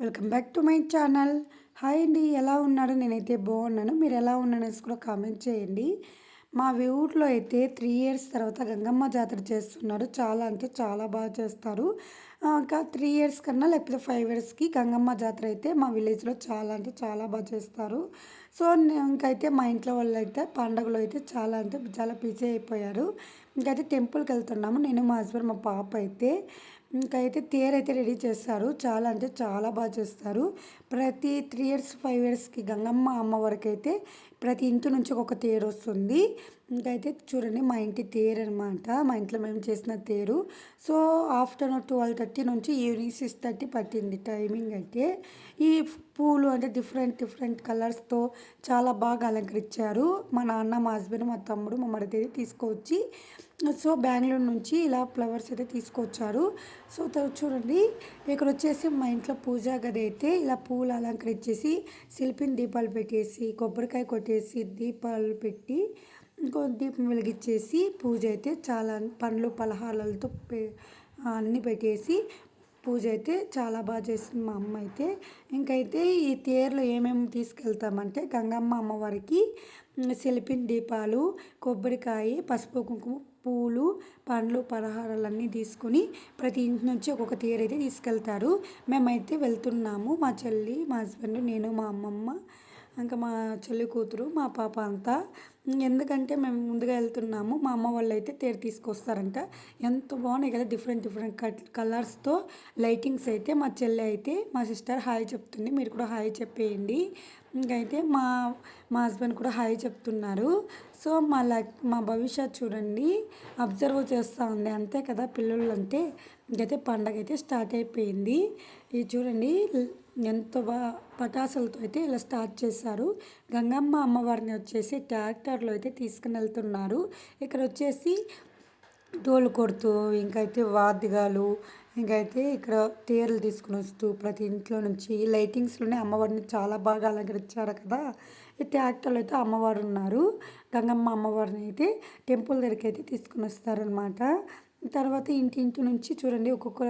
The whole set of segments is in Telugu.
Welcome back to my channel. Hi అండి, ఎలా ఉన్నారు? నేనైతే బాగున్నాను. మీరు ఎలా ఉన్నారనేసి కూడా కామెంట్ చేయండి. మా ఊర్లో అయితే 3 ఇయర్స్ తర్వాత గంగమ్మ జాతర చేస్తున్నారు. చాలా అంటే చాలా బాగా చేస్తారు. ఇంకా 3 ఇయర్స్ కన్నా లేకపోతే 5 ఇయర్స్కి గంగమ్మ జాతర అయితే మా విలేజ్లో చాలా అంటే చాలా బాగా చేస్తారు. సో ఇంకైతే మా ఇంట్లో వాళ్ళు అయితే పండుగలో అయితే చాలా అంటే చాలా బిజీ అయిపోయారు. ఇంకైతే టెంపుల్కి వెళ్తున్నాము, నేను మా హస్బెండ్ మా పాప అయితే. ఇంకైతే తేరైతే రెడీ చేస్తారు. చాలా అంటే చాలా బాగా చేస్తారు. ప్రతి 3 ఇయర్స్ 5 ఇయర్స్కి గంగమ్మ అమ్మవారికి అయితే ప్రతి ఇంటి నుంచి ఒక్కొక్క తేరు వస్తుంది. ఇంకైతే చూడండి, మా ఇంటి తేరు అనమాట, మా ఇంట్లో మేము చేసిన తేరు. సో ఆఫ్టర్నూన్ 12:30 నుంచి ఈవినింగ్ 6:30 పట్టింది టైమింగ్ అయితే. ఈ పూలు అంటే డిఫరెంట్ డిఫరెంట్ కలర్స్తో చాలా బాగా అలంకరించారు. మా నాన్న, మా హస్బెండ్, మా తమ్ముడు, మా మరిది తీసుకొచ్చి, సో బెంగళూరు నుంచి ఇలా ఫ్లవర్స్ అయితే తీసుకొచ్చారు. సో చూడండి, ఇక్కడ వచ్చేసి మా ఇంట్లో పూజా గది అయితే ఇలా పూలు అలంకరించేసి శిల్పిని దీపాలు పెట్టేసి కొబ్బరికాయ కొట్టేసి దీపాలు పెట్టి ఇంకో దీపం వెలిగించేసి పూజ అయితే చాలా పండ్లు పలహారాలతో అన్నీ పెట్టేసి పూజ అయితే చాలా బాగా చేసింది మా అమ్మ అయితే. ఇంకైతే ఈ తేరులో ఏమేమి తీసుకెళ్తామంటే గంగమ్మ అమ్మవారికి శిల్పిన దీపాలు, కొబ్బరికాయ, పసుపు కుంకుమ, పూలు, పండ్లు పలహారాలన్నీ తీసుకొని ప్రతి ఇంటి నుంచి ఒక్కొక్క తేరు అయితే తీసుకెళ్తారు. మేమైతే వెళ్తున్నాము, మా చెల్లి, మా హస్బెండ్, నేను, మా అమ్మమ్మ, ఇంకా మా చెల్లి కూతురు, మా పాప అంతా. ఎందుకంటే మేము ముందుగా వెళ్తున్నాము, మా అమ్మ వాళ్ళు అయితే తేరు తీసుకొస్తారంట. ఎంత బాగున్నాయి కదా, డిఫరెంట్ డిఫరెంట్ కలర్స్తో లైటింగ్స్ అయితే. మా చెల్లి అయితే మా సిస్టర్ హాయ్ చెప్తుంది, మీరు కూడా హాయ్ చెప్పేయండి. ఇంకైతే మా మా హస్బెండ్ కూడా హాయ్ చెప్తున్నారు. సో మా భవిష్యత్ చూడండి, అబ్జర్వ్ చేస్తూ ఉంది. అంతే కదా పిల్లలు అంటే. ఇంకైతే పండగ అయితే స్టార్ట్ అయిపోయింది. ఇది చూడండి ఎంత పటాసులతో అయితే ఇలా స్టార్ట్ చేశారు. గంగమ్మ అమ్మవారిని వచ్చేసి ట్రాక్టర్లో అయితే తీసుకుని వెళ్తున్నారు. ఇక్కడ వచ్చేసి డోలు కొడుతూ, ఇంకైతే వాద్యాలు, ఇంకైతే ఇక్కడ తేర్లు తీసుకుని వస్తూ ప్రతి ఇంట్లో నుంచి లైటింగ్స్లోనే అమ్మవారిని చాలా బాగా అలంకరించారు కదా. ఈ ట్రాక్టర్లో అయితే అమ్మవారు ఉన్నారు. గంగమ్మ అమ్మవారిని అయితే టెంపుల్ దగ్గరికి అయితే తీసుకుని వస్తారనమాట. తర్వాత ఇంటి నుంచి చూడండి, ఒక్కొక్క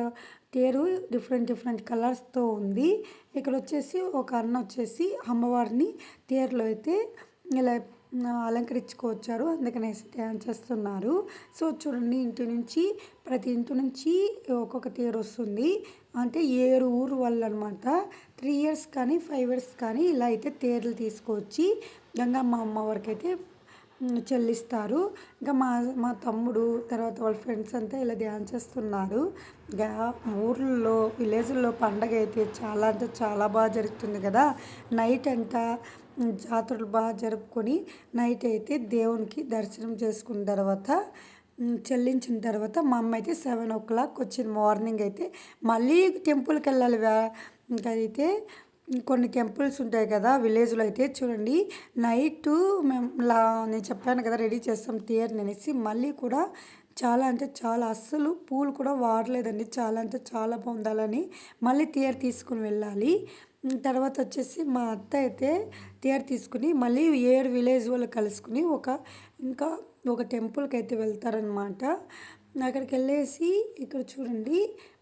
తేరు డిఫరెంట్ డిఫరెంట్ కలర్స్తో ఉంది. ఇక్కడ వచ్చేసి ఒక అన్న వచ్చేసి అమ్మవారిని తేరులో అయితే ఇలా అలంకరించుకొచ్చారు, అందుకనేసి డ్యాన్స్ చేస్తున్నారు. సో చూడండి, ప్రతి ఇంటి నుంచి ఒక్కొక్క తేరు వస్తుంది. అంటే 7 ఊరు వాళ్ళు అనమాట. 3 ఇయర్స్ కానీ 5 ఇయర్స్ కానీ ఇలా అయితే తేర్లు తీసుకొచ్చి గంగమ్మ అమ్మవారికి అయితే చెల్లిస్తారు. ఇంకా మా తమ్ముడు తర్వాత వాళ్ళ ఫ్రెండ్స్ అంతా ఇలా డ్యాన్స్ చేస్తున్నారు. ఇంకా ఊర్లలో విలేజ్లో పండగ అయితే చాలా అంటే చాలా బాగా జరుగుతుంది కదా. నైట్ అంతా జాతరలు బాగా జరుపుకొని నైట్ అయితే దేవునికి దర్శనం చేసుకున్న తర్వాత చెల్లించిన తర్వాత మా అమ్మ అయితే 7 o'clock వచ్చింది మార్నింగ్ అయితే. మళ్ళీ టెంపుల్కి వెళ్ళాలి. ఇంకా అయితే కొన్ని టెంపుల్స్ ఉంటాయి కదా విలేజ్లో అయితే. చూడండి, నైటు మేము నేను చెప్పాను కదా రెడీ చేస్తాం తేరుని అనేసి. మళ్ళీ కూడా చాలా అంటే చాలా, అస్సలు పూలు కూడా వాడలేదండి. చాలా అంటే చాలా బాగుండాలని మళ్ళీ తేరు తీసుకుని వెళ్ళాలి. తర్వాత వచ్చేసి మా అత్త అయితే తేరు తీసుకుని మళ్ళీ 7 విలేజ్ వాళ్ళు కలుసుకుని ఇంకా ఒక టెంపుల్కి అయితే వెళ్తారనమాట. అక్కడికి వెళ్ళేసి ఇక్కడ చూడండి,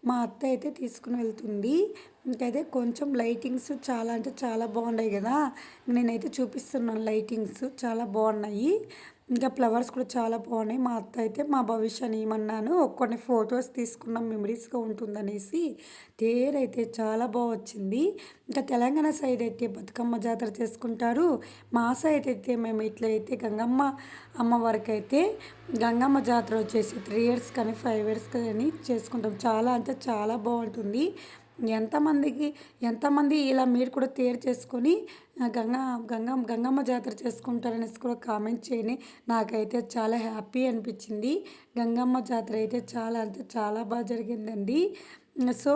మా అత్త అయితే తీసుకుని వెళ్తుంది. ఇంకైతే కొంచెం లైటింగ్స్ చాలా అంటే చాలా బాగున్నాయి కదా. నేనైతే చూపిస్తున్నాను, లైటింగ్స్ చాలా బాగున్నాయి. ఇంకా ఫ్లవర్స్ కూడా చాలా బాగున్నాయి. మా అత్త అయితే మా భవిష్యాన్ని ఏమన్నాను కొన్ని ఫొటోస్ తీసుకున్నాం మెమరీస్గా ఉంటుందనేసి. తేరైతే చాలా బాగా వచ్చింది. ఇంకా తెలంగాణ సైడ్ అయితే బతుకమ్మ జాతర చేసుకుంటారు. మా సైడ్ అయితే మేము ఇట్లా అయితే గంగమ్మ అమ్మవారికి అయితే గంగమ్మ జాతర వచ్చేసి 3 ఇయర్స్ కానీ 5 ఇయర్స్ కానీ చేసుకుంటాం. చాలా అంటే చాలా బాగుంటుంది. ఎంతమంది ఇలా మీరు కూడా తేరు చేసుకొని గంగమ్మ జాతర చేసుకుంటారనేసి కూడా కామెంట్ చేయండి. నాకైతే చాలా హ్యాపీ అనిపించింది. గంగమ్మ జాతర అయితే చాలా అంటే చాలా బాగా జరిగిందండి. సో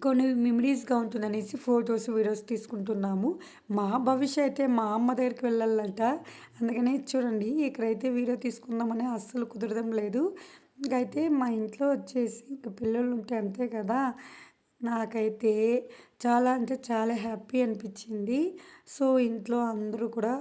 కొన్ని మెమరీస్గా ఉంటుందనేసి ఫొటోస్ వీడియోస్ తీసుకుంటున్నాము. మా భవిష్య అయితే మా అమ్మ దగ్గరికి వెళ్ళాలంట. అందుకనే చూడండి, ఇక్కడైతే వీడియో తీసుకుందామని అస్సలు కుదరడం లేదు. ఇంకైతే మా ఇంట్లో వచ్చేసి ఇంక పిల్లలు ఉంటే అంతే కదా. నాకైతే చాలా అంటే చాలా హ్యాపీ అనిపించింది. సో ఇంట్లో అందరూ కూడా